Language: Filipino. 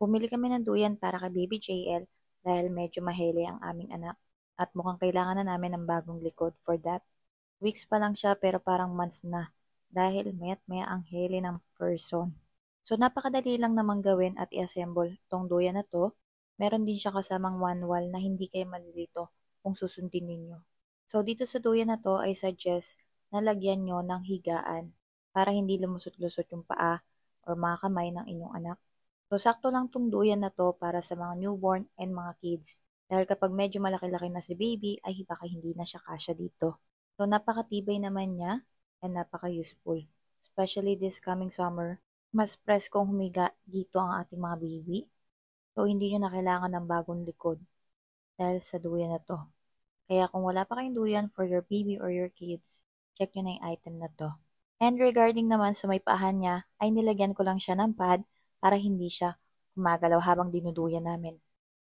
Bumili kami ng duyan para kay Baby JL dahil medyo mahele ang aming anak at mukhang kailangan na namin ng bagong likod for that. Weeks pa lang siya pero parang months na dahil maya't maya ang hele ng person. So napakadali lang namang gawin at i-assemble tong duyan na to. Meron din siya kasamang manual na hindi kayo malilito kung susundin ninyo. So dito sa duyan na to ay suggest na lagyan nyo ng higaan para hindi lumusot-lusot yung paa or mga kamay ng inyong anak. So, sakto lang tong duyan na to para sa mga newborn and mga kids. Dahil kapag medyo malaki-laki na si baby, ay baka hindi na siya kasya dito. So, napakatibay naman niya and napaka-useful. Especially this coming summer, mas press kong humiga dito ang ating mga baby. So, hindi nyo na kailangan ng bagong likod dahil sa duyan na to. Kaya kung wala pa kayong duyan for your baby or your kids, check nyo na yung item na to. And regarding naman sa may paahan niya, ay nilagyan ko lang siya ng pad para hindi siya gumagalaw habang dinuduyan namin.